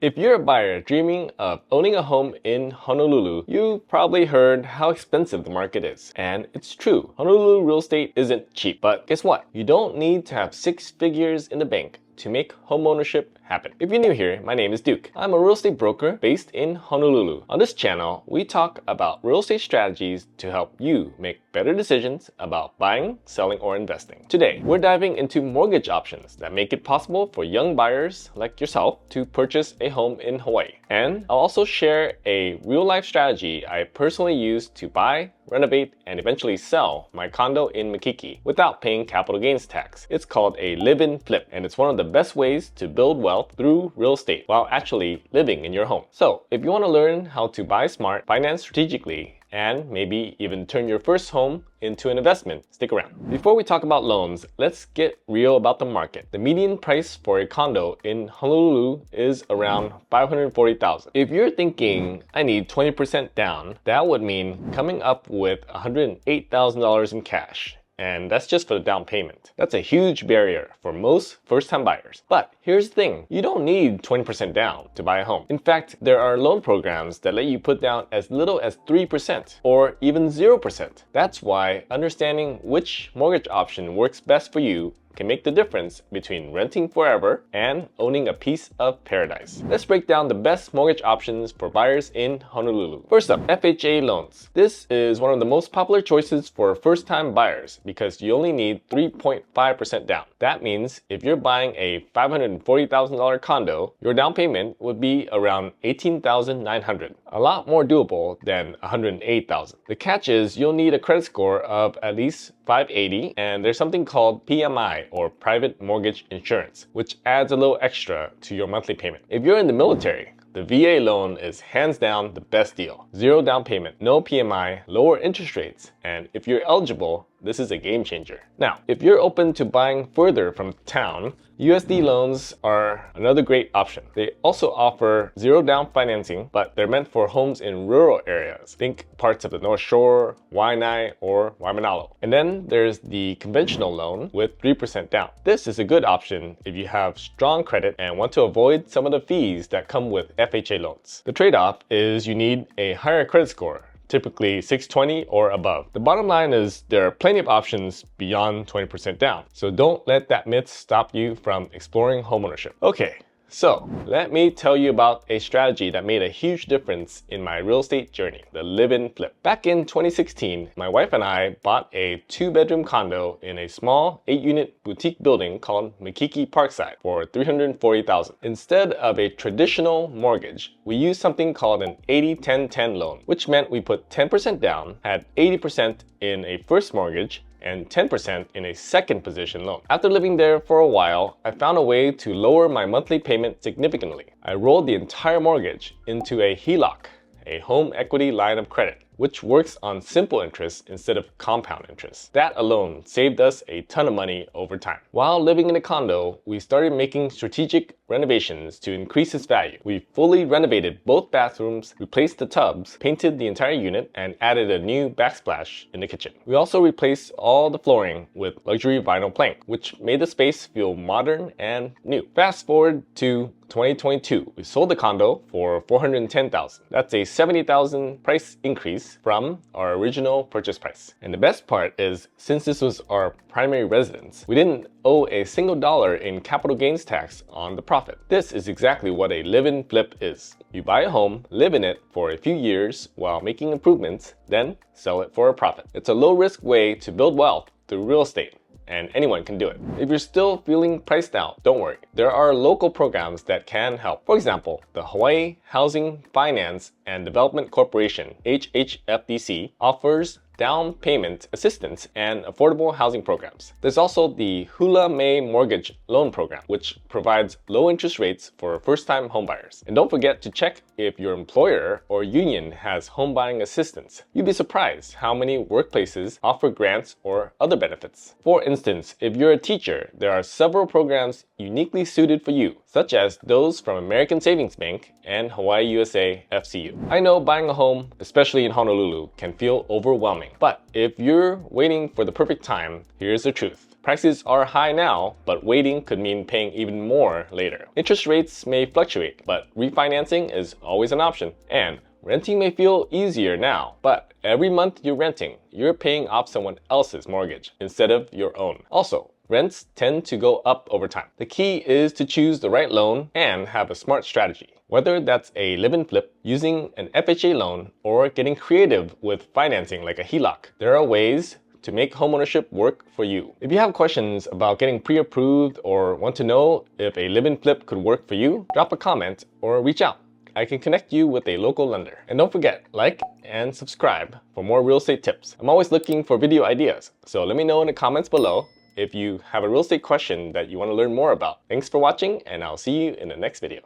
If you're a buyer dreaming of owning a home in Honolulu, you've probably heard how expensive the market is. And it's true, Honolulu real estate isn't cheap. But guess what? You don't need to have 6 figures in the bank to make homeownership happen. If you're new here, my name is Duke. I'm a real estate broker based in Honolulu. On this channel, we talk about real estate strategies to help you make better decisions about buying, selling, or investing. Today, we're diving into mortgage options that make it possible for young buyers like yourself to purchase a home in Hawaii. And I'll also share a real-life strategy I personally used to buy, renovate, and eventually sell my condo in Makiki without paying capital gains tax. It's called a live-in flip, and it's one of the best ways to build wealth through real estate while actually living in your home. So, if you want to learn how to buy smart, finance strategically, and maybe even turn your first home into an investment, stick around. Before we talk about loans, let's get real about the market. The median price for a condo in Honolulu is around $540,000. If you're thinking, I need 20% down, that would mean coming up with $108,000 in cash. And that's just for the down payment. That's a huge barrier for most first-time buyers. But here's the thing, you don't need 20% down to buy a home. In fact, there are loan programs that let you put down as little as 3% or even 0%. That's why understanding which mortgage option works best for you can make the difference between renting forever and owning a piece of paradise. Let's break down the best mortgage options for buyers in Honolulu. First up, FHA loans. This is one of the most popular choices for first-time buyers because you only need 3.5% down. That means if you're buying a $540,000 condo, your down payment would be around $18,900. A lot more doable than $108,000. The catch is you'll need a credit score of at least 580, and there's something called PMI, or private mortgage insurance, which adds a little extra to your monthly payment. If you're in the military, the VA loan is hands down the best deal. 0 down payment, no PMI, lower interest rates, and if you're eligible, this is a game changer. Now, if you're open to buying further from town, USDA loans are another great option. They also offer 0 down financing, but they're meant for homes in rural areas. Think parts of the North Shore, Waianae, or Waimanalo. And then there's the conventional loan with 3% down. This is a good option if you have strong credit and want to avoid some of the fees that come with FHA loans. The trade-off is you need a higher credit score, typically 620 or above. The bottom line is there are plenty of options beyond 20% down, so don't let that myth stop you from exploring homeownership. Okay, so let me tell you about a strategy that made a huge difference in my real estate journey, the live-in flip. Back in 2016, my wife and I bought a 2-bedroom condo in a small 8-unit boutique building called Makiki Parkside for $340,000. Instead of a traditional mortgage, we used something called an 80-10-10 loan, which meant we put 10% down, had 80% in a first mortgage, and 10% in a second position loan. After living there for a while, I found a way to lower my monthly payment significantly. I rolled the entire mortgage into a HELOC, a home equity line of credit, which works on simple interest instead of compound interest. That alone saved us a ton of money over time. While living in a condo, we started making strategic renovations to increase its value. We fully renovated both bathrooms, replaced the tubs, painted the entire unit, and added a new backsplash in the kitchen. We also replaced all the flooring with luxury vinyl plank, which made the space feel modern and new. Fast forward to 2022, we sold the condo for $410,000. That's a $70,000 price increase from our original purchase price. And the best part is, since this was our primary residence, we didn't owe a single dollar in capital gains tax on the profit. This is exactly what a live-in flip is. You buy a home, live in it for a few years while making improvements, then sell it for a profit. It's a low-risk way to build wealth through real estate, and anyone can do it. If you're still feeling priced out, don't worry. There are local programs that can help. For example, the Hawaii Housing Finance and Development Corporation, HHFDC, offers down payment assistance and affordable housing programs. There's also the Hula May Mortgage Loan Program, which provides low interest rates for first-time homebuyers. And don't forget to check if your employer or union has home buying assistance. You'd be surprised how many workplaces offer grants or other benefits. For instance, if you're a teacher, there are several programs uniquely suited for you, such as those from American Savings Bank and Hawaii USA FCU. I know buying a home, especially in Honolulu, can feel overwhelming. But if you're waiting for the perfect time, here's the truth. Prices are high now, but waiting could mean paying even more later. Interest rates may fluctuate, but refinancing is always an option. And renting may feel easier now, but every month you're renting, you're paying off someone else's mortgage instead of your own. Also, rents tend to go up over time. The key is to choose the right loan and have a smart strategy. Whether that's a live-in flip, using an FHA loan, or getting creative with financing like a HELOC, there are ways to make homeownership work for you. If you have questions about getting pre-approved or want to know if a live-in flip could work for you, drop a comment or reach out. I can connect you with a local lender. And don't forget, like and subscribe for more real estate tips. I'm always looking for video ideas, so let me know in the comments below if you have a real estate question that you want to learn more about. Thanks for watching, and I'll see you in the next video.